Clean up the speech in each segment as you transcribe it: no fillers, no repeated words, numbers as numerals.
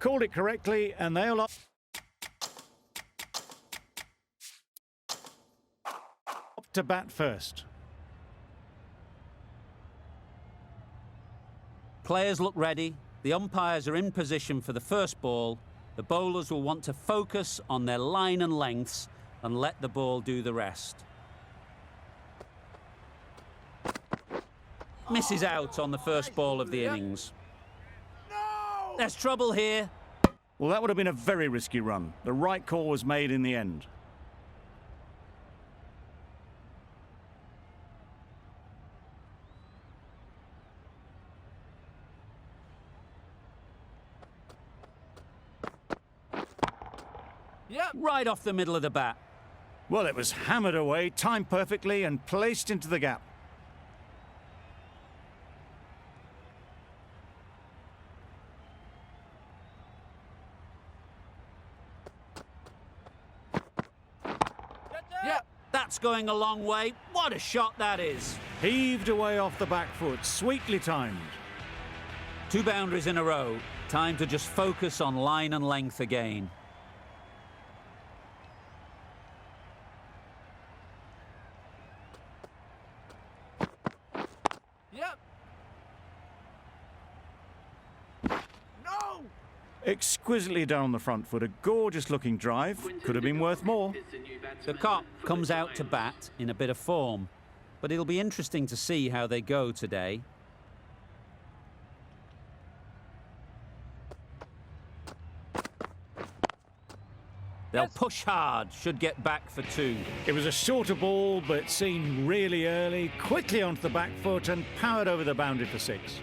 Called it correctly, and they'll opt to bat first. Players look ready. The umpires are in position for the first ball. The bowlers will want to focus on their line and lengths and let the ball do the rest. Misses out on the first ball of the innings. There's trouble here. Well, that would have been a very risky run. The right call was made in the end. Yep. Right off the middle of the bat. Well, it was hammered away, timed perfectly and placed into the gap. Yep. That's going a long way. What a shot that is. Heaved away off the back foot, sweetly timed. 2 boundaries in a row. Time to just focus on line and length again. Exquisitely done on the front foot, a gorgeous looking drive, could have been worth more. The cop comes out to bat in a bit of form, but it'll be interesting to see how they go today. They'll push hard, should get back for 2. It was a shorter ball, but seen really early, quickly onto the back foot and powered over the boundary for 6.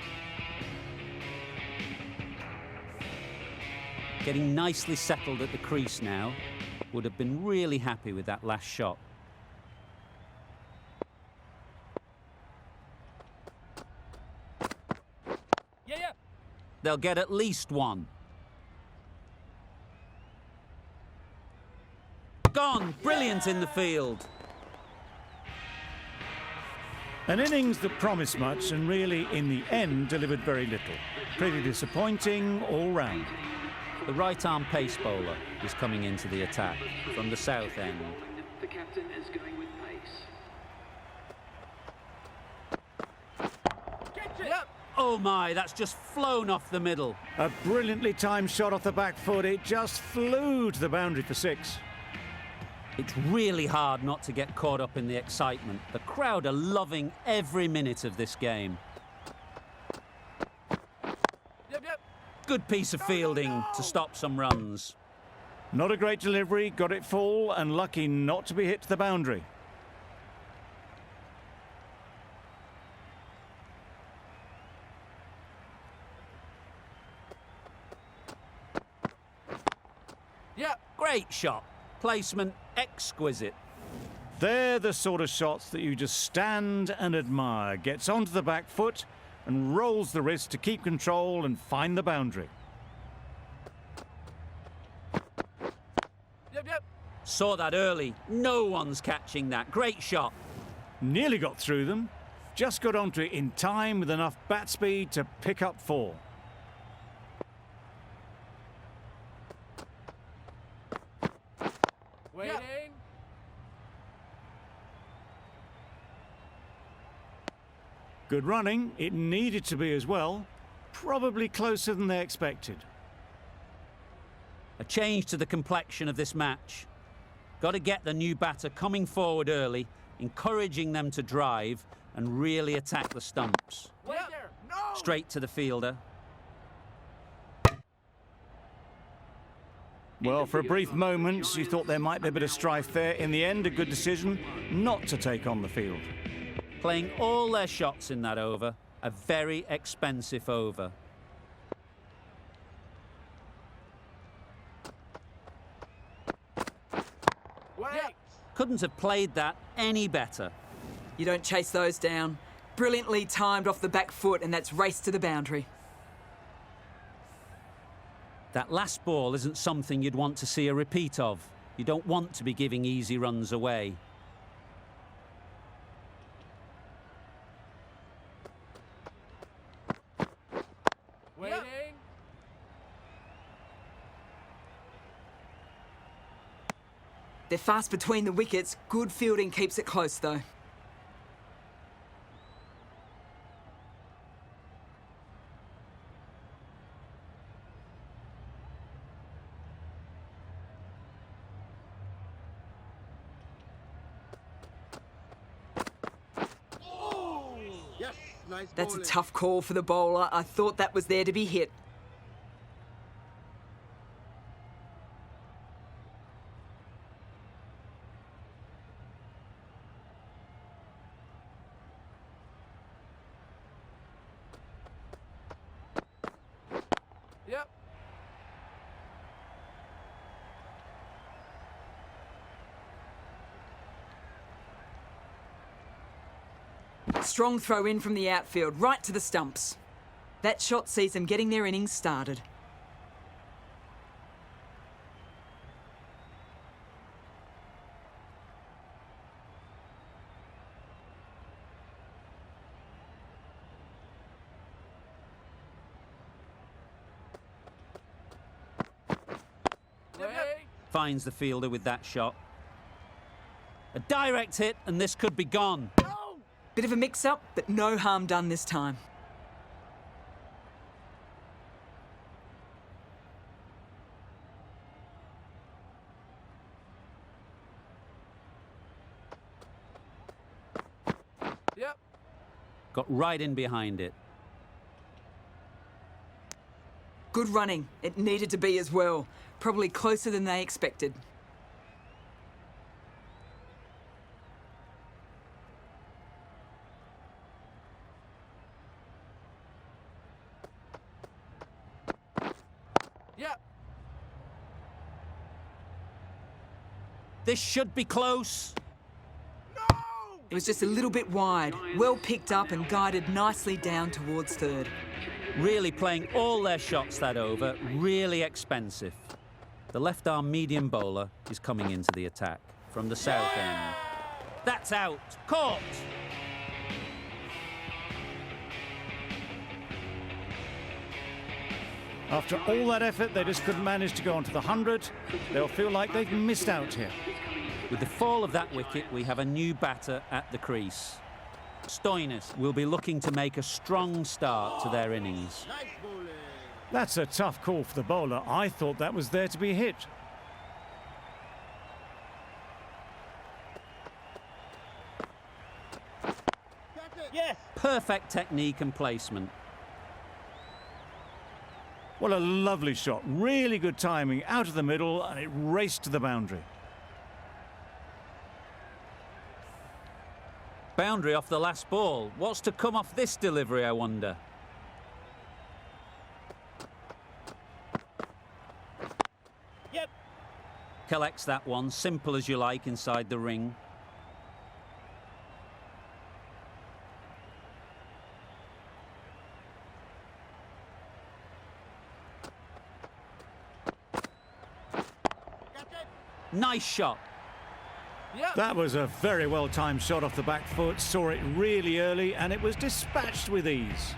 Getting nicely settled at the crease now. Would have been really happy with that last shot. Yeah. They'll get at least 1. Gone! Brilliant in the field. An innings that promised much and really, in the end, delivered very little. Pretty disappointing all round. The right-arm pace bowler is coming into the attack from the south end. The captain is going with pace. Yep. Oh my, that's just flown off the middle. A brilliantly timed shot off the back foot. It just flew to the boundary for 6. It's really hard not to get caught up in the excitement. The crowd are loving every minute of this game. Good piece of fielding to stop some runs. Not a great delivery, got it full and lucky not to be hit to the boundary. Yeah, great shot. Placement exquisite. They're the sort of shots that you just stand and admire. Gets onto the back foot and rolls the wrist to keep control and find the boundary. Yep. Saw that early. No one's catching that. Great shot. Nearly got through them. Just got onto it in time with enough bat speed to pick up 4. Waiting. Good running. It needed to be as well. Probably closer than they expected. A change to the complexion of this match. Got to get the new batter coming forward early, encouraging them to drive and really attack the stumps. Straight to the fielder. Well, for a brief moment, you thought there might be a bit of strife there. In the end, a good decision not to take on the field. Playing all their shots in that over. A very expensive over. Couldn't have played that any better. You don't chase those down. Brilliantly timed off the back foot, and that's race to the boundary. That last ball isn't something you'd want to see a repeat of. You don't want to be giving easy runs away. They're fast between the wickets. Good fielding keeps it close, though. That's a tough call for the bowler. I thought that was there to be hit. Yep. Strong throw in from the outfield, right to the stumps. That shot sees them getting their innings started. Finds the fielder with that shot. A direct hit, and this could be gone. Bit of a mix-up, but no harm done this time. Yep. Got right in behind it. Good running. It needed to be as well. Probably closer than they expected. Yep. This should be close. It was just a little bit wide. Well picked up and guided nicely down towards third. Really playing all their shots that over. Really expensive. The left-arm medium bowler is coming into the attack from the south end. That's out. Caught. After all that effort, they just couldn't manage to go onto the 100. They'll feel like they've missed out here. With the fall of that wicket, we have a new batter at the crease. Stoinis will be looking to make a strong start to their innings. That's a tough call for the bowler. I thought that was there to be hit. Perfect technique and placement. What a lovely shot. Really good timing. Out of the middle, and it raced to the boundary. Boundary off the last ball. What's to come off this delivery, I wonder? Yep. Collects that one, simple as you like, inside the ring. Nice shot. Yep. That was a very well-timed shot off the back foot. Saw it really early, and it was dispatched with ease.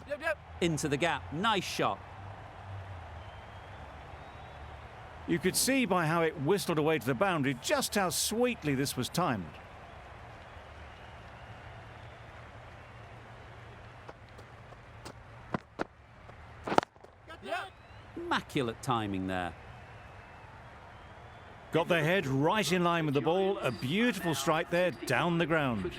Yep. Into the gap. Nice shot. You could see by how it whistled away to the boundary just how sweetly this was timed. Immaculate timing there. Got their head right in line with the ball. A beautiful strike there down the ground.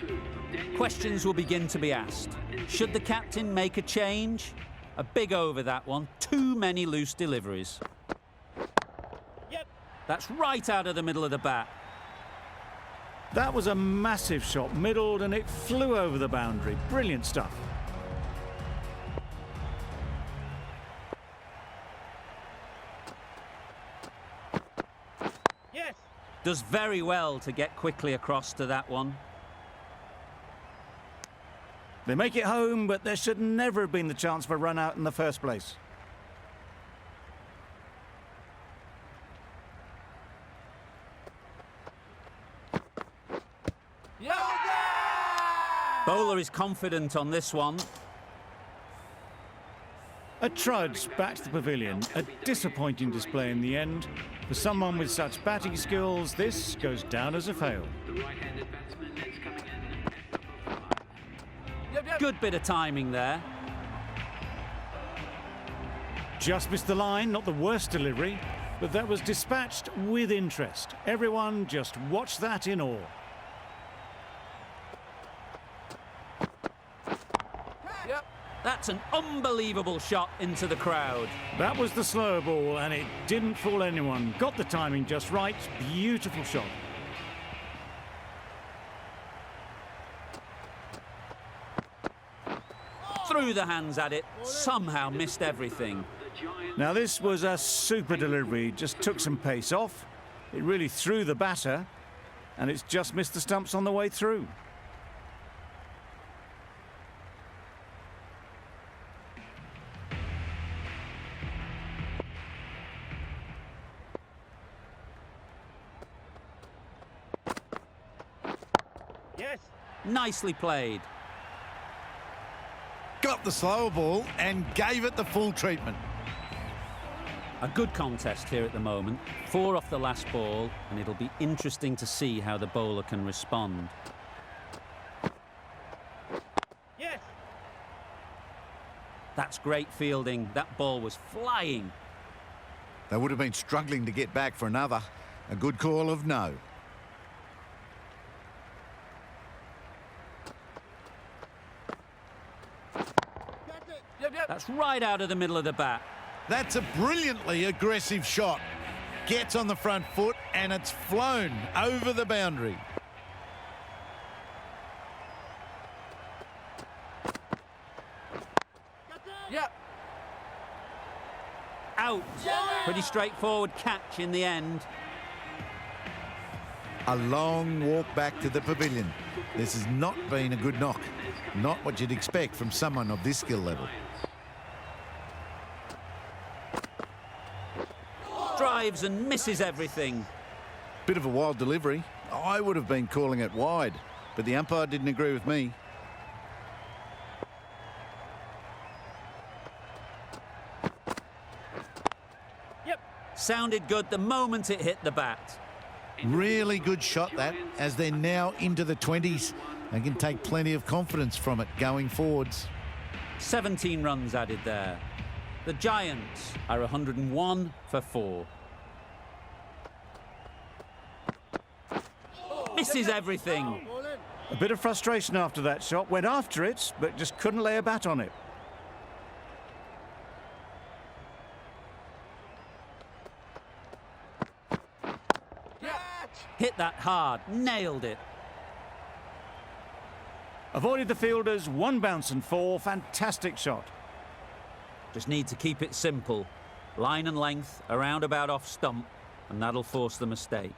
Questions will begin to be asked. Should the captain make a change? A big over that one. Too many loose deliveries. Yep. That's right out of the middle of the bat. That was a massive shot, middled, and it flew over the boundary. Brilliant stuff. Yes. Does very well to get quickly across to that one. They make it home, but there should never have been the chance for a run out in the first place. Yeah. Bowler is confident on this one. A trudge back to the pavilion. A disappointing display in the end. For someone with such batting skills, this goes down as a fail. The right-handed batsman is coming in at number 5. Yep, yep. Good bit of timing there. Just missed the line, not the worst delivery, but that was dispatched with interest. Everyone just watched that in awe. Yep. That's an unbelievable shot into the crowd. That was the slower ball, and it didn't fool anyone. Got the timing just right. Beautiful shot. Threw the hands at it, somehow missed everything. Now this was a super delivery. Just took some pace off. It really threw the batter, and it's just missed the stumps on the way through. Yes. Nicely played. Got the slower ball and gave it the full treatment. A good contest here at the moment. 4 off the last ball, and it'll be interesting to see how the bowler can respond. Yes. That's great fielding. That ball was flying. They would have been struggling to get back for another. A good call of no. Yep, yep. That's right out of the middle of the bat. That's a brilliantly aggressive shot. Gets on the front foot and it's flown over the boundary. Yep. Out. Pretty straightforward catch in the end. A long walk back to the pavilion. This has not been a good knock. Not what you'd expect from someone of this skill level. Drives and misses everything. Bit of a wild delivery. I would have been calling it wide, but the umpire didn't agree with me. Yep. Sounded good the moment it hit the bat. Really good shot that, as they're now into the 20s. They can take plenty of confidence from it going forwards. 17 runs added there. The Giants are 101 for 4. Misses everything. A bit of frustration after that shot. Went after it, but just couldn't lay a bat on it. Hit that hard, nailed it. Avoided the fielders, 1 bounce and 4. Fantastic shot. Just need to keep it simple. Line and length, around about off stump, and that'll force the mistake.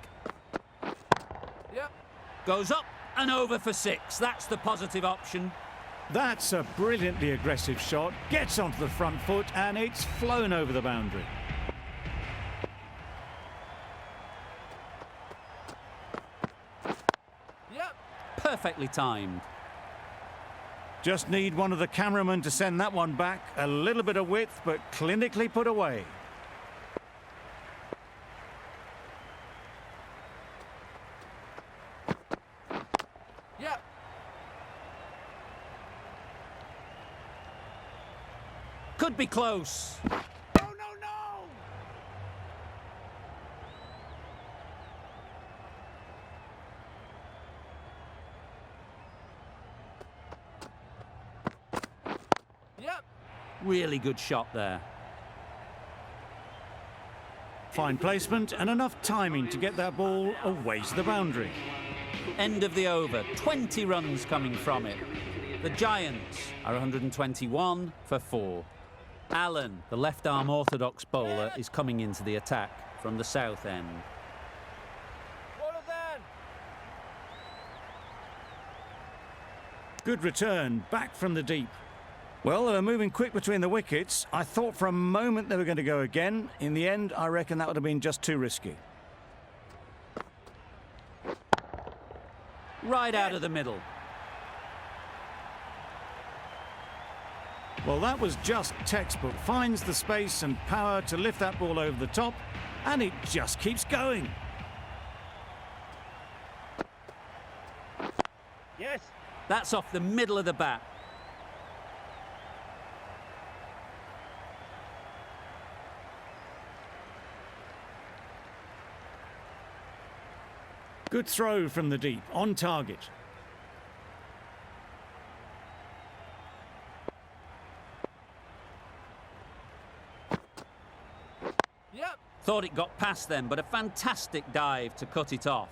Yep. Goes up and over for 6. That's the positive option. That's a brilliantly aggressive shot. Gets onto the front foot, and it's flown over the boundary. Yep. Perfectly timed. Just need one of the cameramen to send that one back. A little bit of width, but clinically put away. Yep. Could be close. No, no, no. Yep. Really good shot there. Fine placement and enough timing to get that ball away to the boundary. End of the over. 20 runs coming from it. The Giants are 121 for 4. Allen, the left-arm orthodox bowler, is coming into the attack from the south end. Ball then. Good return, back from the deep. Well, they were moving quick between the wickets. I thought for a moment they were going to go again. In the end, I reckon that would have been just too risky. Right out of the middle. Well, that was just textbook. Finds the space and power to lift that ball over the top, and it just keeps going. Yes. That's off the middle of the bat. Good throw from the deep, on target. Yep. Thought it got past them, but a fantastic dive to cut it off.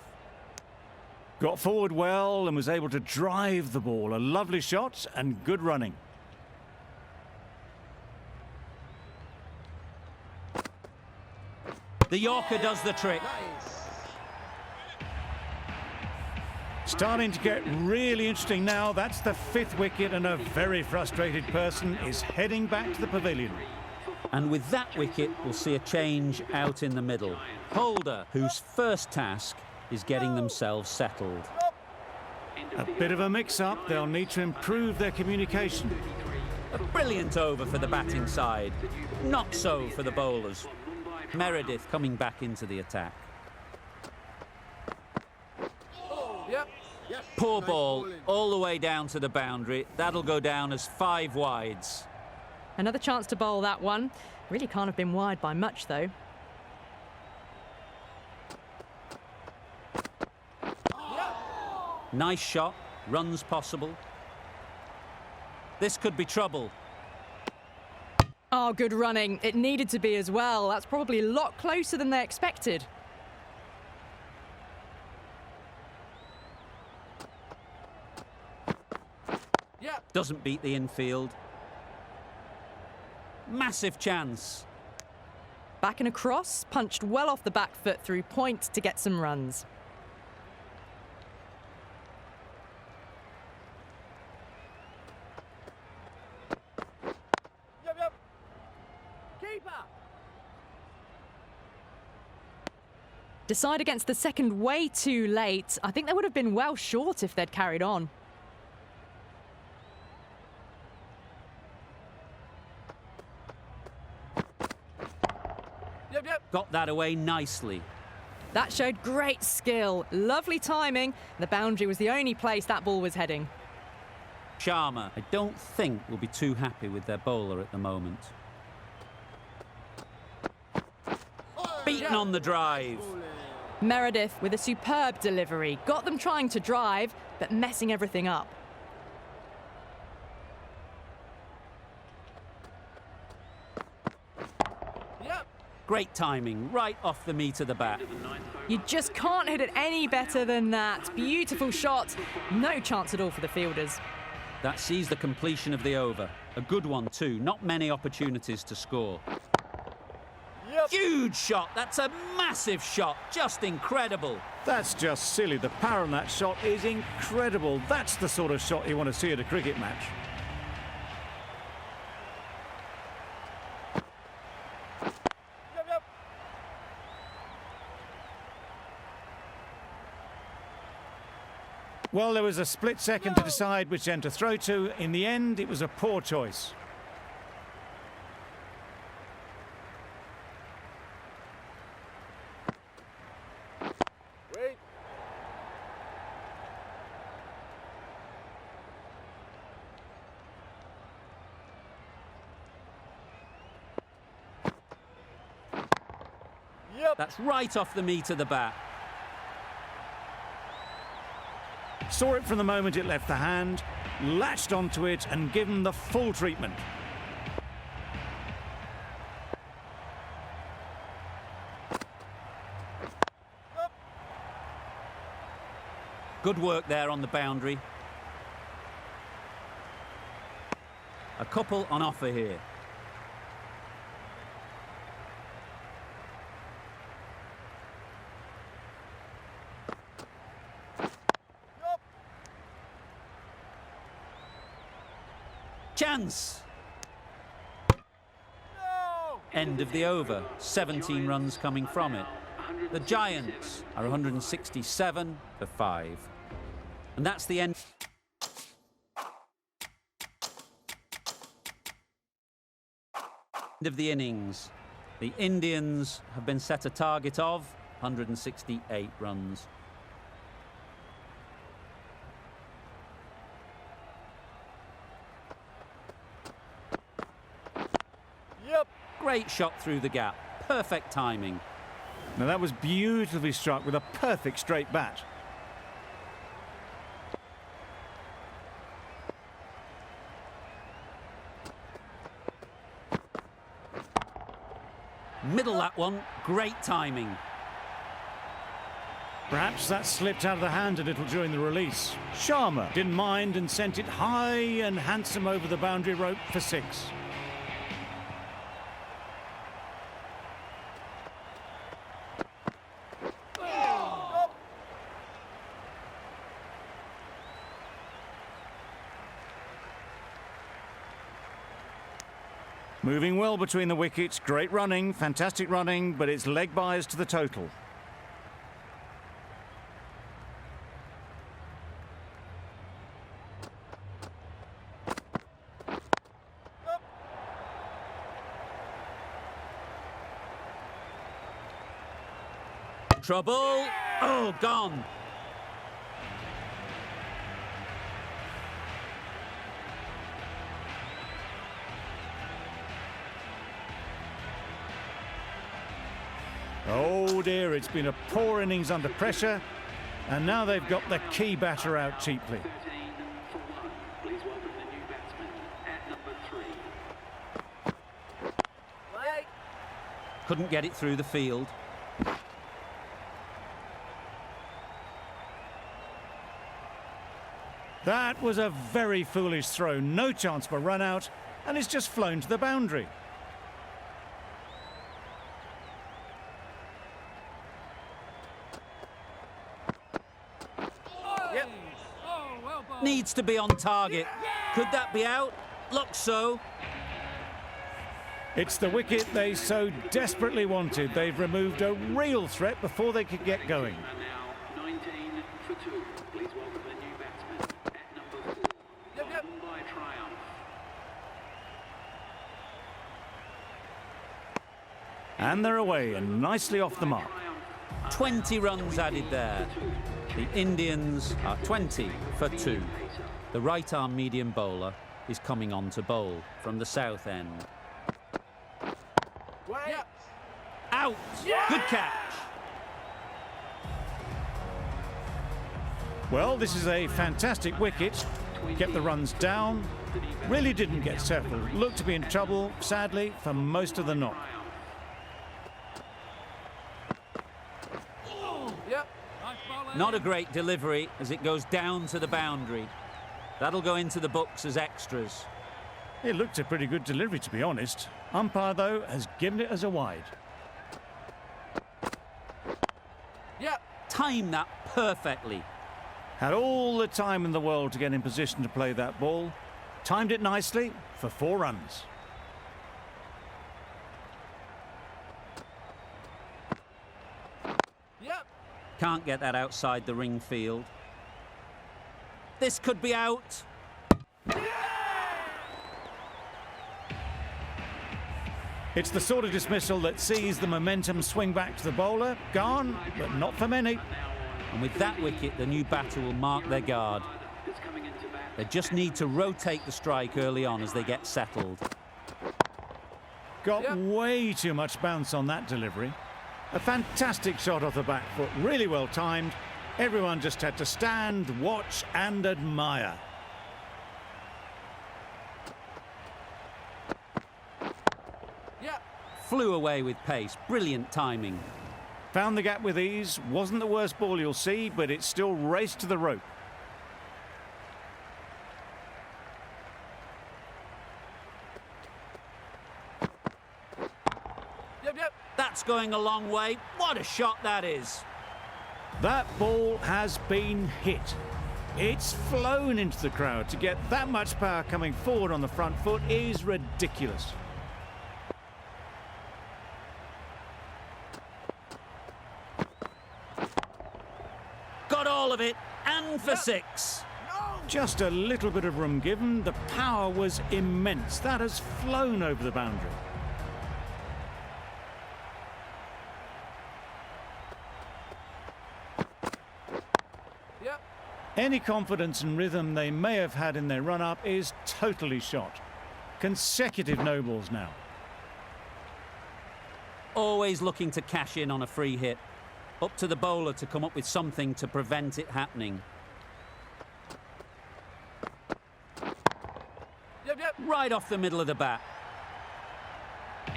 Got forward well and was able to drive the ball. A lovely shot and good running. The Yorker does the trick. Starting to get really interesting now. That's the 5th wicket, and a very frustrated person is heading back to the pavilion. And with that wicket, we'll see a change out in the middle. Holder, whose first task is getting themselves settled. A bit of a mix-up. They'll need to improve their communication. A brilliant over for the batting side. Not so for the bowlers. Meredith coming back into the attack. Yep. Poor ball, all the way down to the boundary. That'll go down as 5 wides. Another chance to bowl that one. Really can't have been wide by much, though. Nice shot, runs possible. This could be trouble. Oh, good running. It needed to be as well. That's probably a lot closer than they expected. Yep. Doesn't beat the infield. Massive chance. Back and across, punched well off the back foot through point to get some runs. Yep. Keeper. Decide against the second way too late. I think they would have been well short if they'd carried on. Yep. Got that away nicely. That showed great skill. Lovely timing. The boundary was the only place that ball was heading. Sharma, I don't think will be too happy with their bowler at the moment. Beaten on the drive. Meredith with a superb delivery. Got them trying to drive, but messing everything up. Yep. Great timing, right off the meat of the bat. You just can't hit it any better than that. Beautiful shot. No chance at all for the fielders. That sees the completion of the over. A good one too, not many opportunities to score. Yep. Huge shot, that's a massive shot, just incredible. That's just silly. The power on that shot is incredible. That's the sort of shot you want to see at a cricket match. Yep. Well, there was a split second to decide which end to throw to. In the end, it was a poor choice. Wait. Yep. That's right off the meat of the bat. Saw it from the moment it left the hand, latched onto it and given the full treatment. Good work there on the boundary. A couple on offer here. Chance! No. End of the over. 17 runs coming from it. The Giants are 167 for 5. And that's the end. End of the innings. The Indians have been set a target of 168 runs. Yep. Great shot through the gap. Perfect timing. Now that was beautifully struck with a perfect straight bat. Middle that one. Great timing. Perhaps that slipped out of the hand a little during the release. Sharma didn't mind and sent it high and handsome over the boundary rope for 6. Moving well between the wickets, great running, fantastic running, but it's leg byes to the total. Trouble. Oh, gone. Oh dear, it's been a poor innings under pressure, and now they've got the key batter out cheaply. 13 for 1. Please welcome the new batsman at number 3. Right. Couldn't get it through the field. That was a very foolish throw, no chance for run out, and it's just flown to the boundary. Yep. Needs to be on target. Could that be out? Looks so. It's the wicket they so desperately wanted. They've removed a real threat before they could get going. And now 19 for 2. Please welcome the new batsman at number 4. Yep, yep. Mumbai Triumph. And they're away and nicely off the mark. 20 runs added there. The Indians are 20 for 2. The right-arm medium bowler is coming on to bowl from the south end. Yep. Out! Good catch! Well, this is a fantastic wicket. Kept the runs down. Really didn't get settled. Looked to be in trouble, sadly, for most of the knock. Yep. Not a great delivery as it goes down to the boundary. That'll go into the books as extras. It looked a pretty good delivery, to be honest. Umpire, though, has given it as a wide. Yep. Time that perfectly. Had all the time in the world to get in position to play that ball. Timed it nicely for 4 runs. Yep. Can't get that outside the ring field. This could be out. It's the sort of dismissal that sees the momentum swing back to the bowler. Gone, but not for many. And with that wicket, the new batter will mark their guard. They just need to rotate the strike early on as they get settled. Got Yep. way too much bounce on that delivery. A fantastic shot off the back foot, really well timed. Everyone just had to stand, watch and admire. Yep. Flew away with pace. Brilliant timing. Found the gap with ease. Wasn't the worst ball you'll see, but it still raced to the rope. Yep. Yep. That's going a long way. What a shot that is. That ball has been hit. It's flown into the crowd. To get that much power coming forward on the front foot is ridiculous. Got all of it, and for 6. Just a little bit of room given. The power was immense. That has flown over the boundary. Any confidence and rhythm they may have had in their run-up is totally shot. Consecutive no balls now. Always looking to cash in on a free hit. Up to the bowler to come up with something to prevent it happening. Yep, yep. Right off the middle of the bat.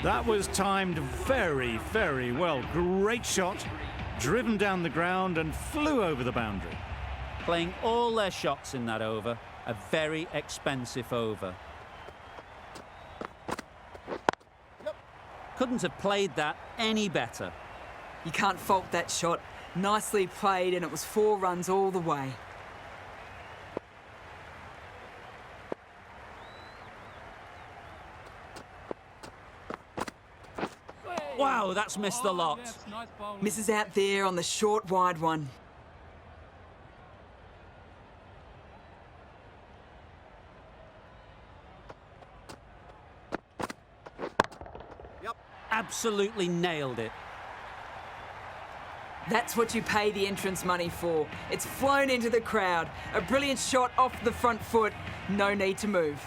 That was timed very, very well. Great shot, driven down the ground and flew over the boundary. Playing all their shots in that over. A very expensive over. Couldn't have played that any better. You can't fault that shot. Nicely played, and it was 4 runs all the way. Wow, that's missed a lot. Yes, nice bowling. Misses out there on the short, wide one. Absolutely nailed it. That's what you pay the entrance money for. It's flown into the crowd. A brilliant shot off the front foot. No need to move.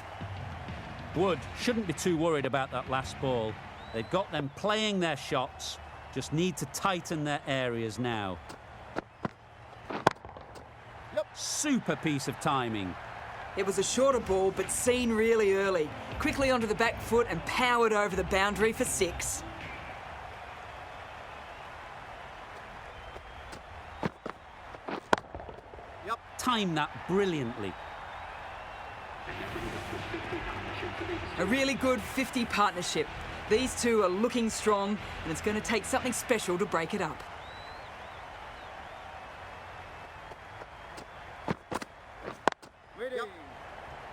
Wood shouldn't be too worried about that last ball. They've got them playing their shots. Just need to tighten their areas now. Super piece of timing. It was a shorter ball, but seen really early. Quickly onto the back foot and powered over the boundary for 6. Timed that brilliantly. A really good 50 partnership. These two are looking strong, and it's going to take something special to break it up.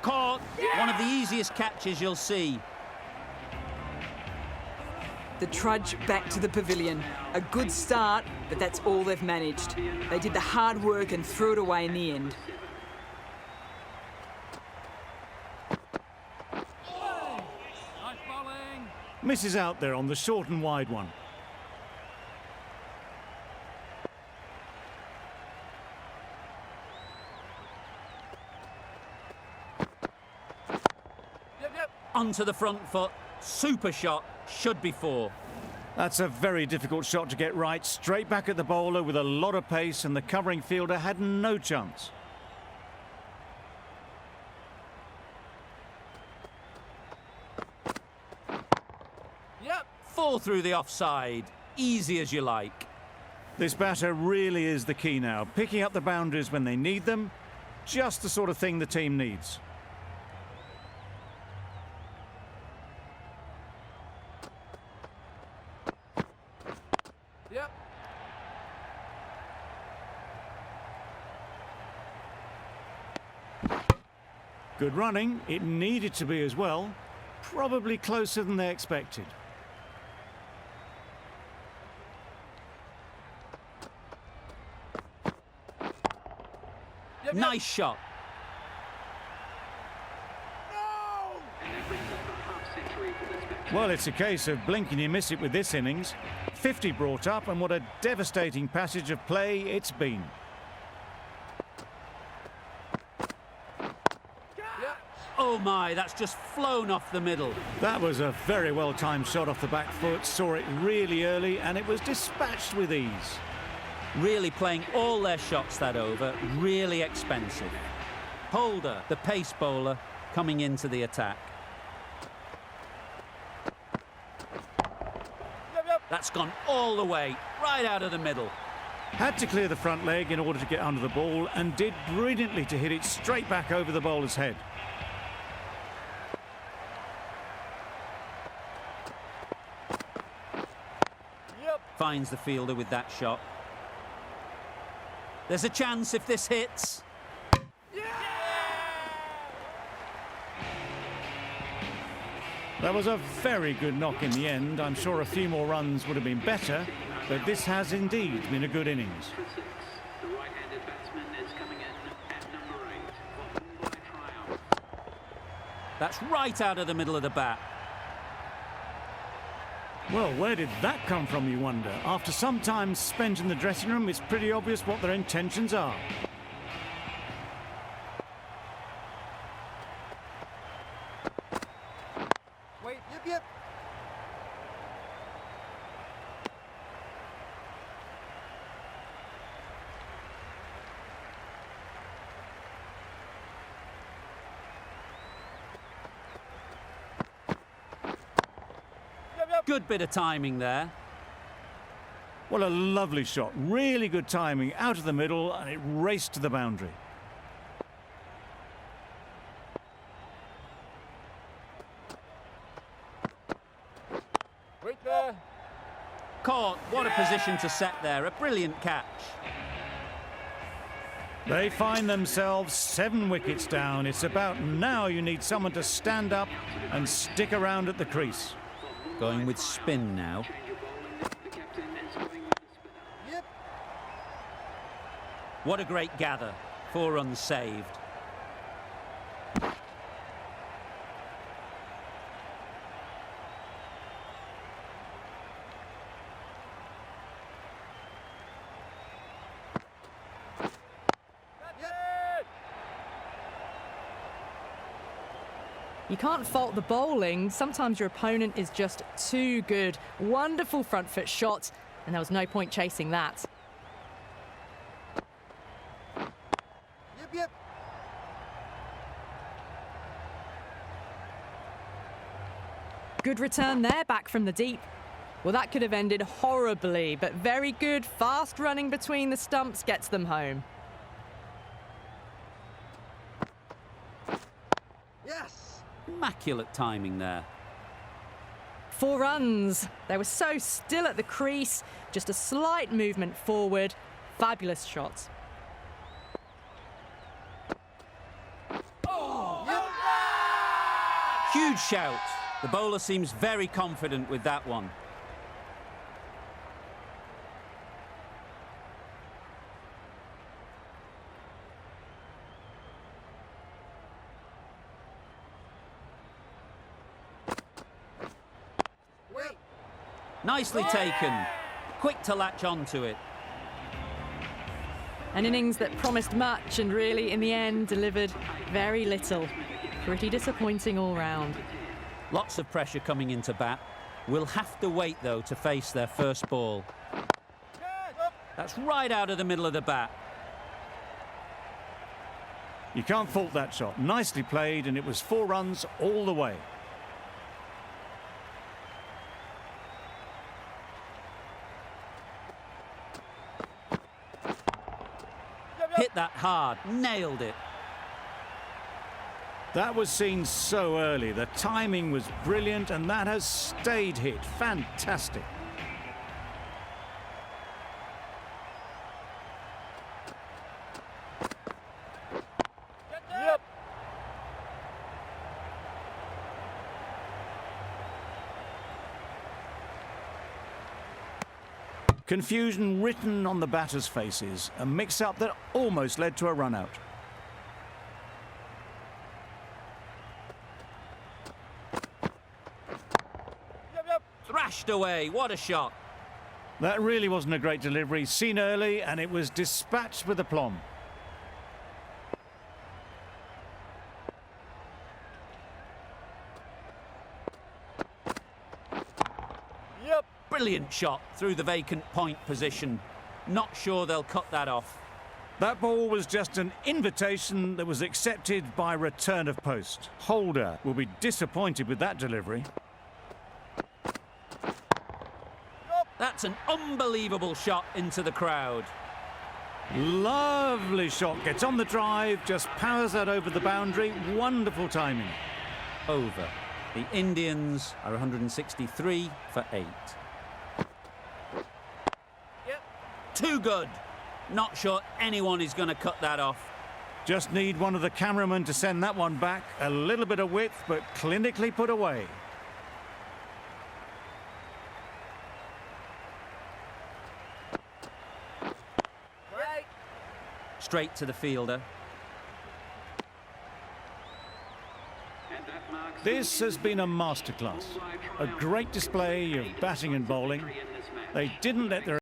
Caught. One of the easiest catches you'll see. The trudge back to the pavilion. A good start, but that's all they've managed. They did the hard work and threw it away in the end. Nice bowling. Misses out there on the short and wide one. Yep, yep. Onto the front foot. Super shot. Should be 4. That's a very difficult shot to get right. Straight back at the bowler with a lot of pace, and the covering fielder had no chance. Yep. 4 through the offside. Easy as you like. This batter really is the key now. Picking up the boundaries when they need them. Just the sort of thing the team needs. Yep. Good running. It needed to be as well. Probably closer than they expected. Yep, yep. Nice shot. Well, it's a case of blink and you miss it with this innings. 50 brought up, and what a devastating passage of play it's been. Yep. Oh my, that's just flown off the middle. That was a very well-timed shot off the back foot. Saw it really early, and it was dispatched with ease. Really playing all their shots that over. Really expensive. Holder, the pace bowler, coming into the attack. Yep, yep. That's gone all the way, right out of the middle. Had to clear the front leg in order to get under the ball, and did brilliantly to hit it straight back over the bowler's head. Yep. Finds the fielder with that shot. There's a chance if this hits. That was a very good knock in the end. I'm sure a few more runs would have been better, but this has indeed been a good innings. For 6, the right-handed batsman is coming in at number 8. Bowled by Triumph. That's right out of the middle of the bat. Well, where did that come from, you wonder? After some time spent in the dressing room, it's pretty obvious what their intentions are. Good bit of timing there. Well, a lovely shot. Really good timing. Out of the middle, and it raced to the boundary. Wait there. Caught. What a position to set there. A brilliant catch. They find themselves 7 wickets down. It's about now you need someone to stand up and stick around at the crease. Going with spin now. The captain is going with the spinner. Yep. What a great gather. 4 runs saved. You can't fault the bowling. Sometimes your opponent is just too good. Wonderful front foot shot, and there was no point chasing that. Yep. Good return there, back from the deep. Well, that could have ended horribly, but very good, fast running between the stumps gets them home. Yes. Immaculate timing there. 4 runs. They were so still at the crease, just a slight movement forward. Fabulous shot. Huge shout. The bowler seems very confident with that one. Wait. Nicely taken. Quick to latch onto it. An innings that promised much and really, in the end, delivered very little. Pretty disappointing all round. Lots of pressure coming into bat. Will have to wait, though, to face their first ball. That's right out of the middle of the bat. You can't fault that shot. Nicely played, and it was 4 runs all the way. Hit that hard. Nailed it. That was seen so early. The timing was brilliant, and that has stayed hit. Fantastic. Yep. Confusion written on the batters' faces. A mix-up that almost led to a run-out. Thrashed away. What a shot. That really wasn't a great delivery. Seen early, and it was dispatched with aplomb. Yep. Brilliant shot through the vacant point position. Not sure they'll cut that off. That ball was just an invitation that was accepted by return of post. Holder will be disappointed with that delivery. That's an unbelievable shot into the crowd. Lovely shot. Gets on the drive, just powers that over the boundary. Wonderful timing. Over. The Indians are 163 for 8. Yep. Too good. Not sure anyone is going to cut that off. Just need one of the cameramen to send that one back. A little bit of width, but clinically put away. Right. Straight to the fielder. And that marks This has been a masterclass. A great display of batting and bowling. in this match. They didn't let their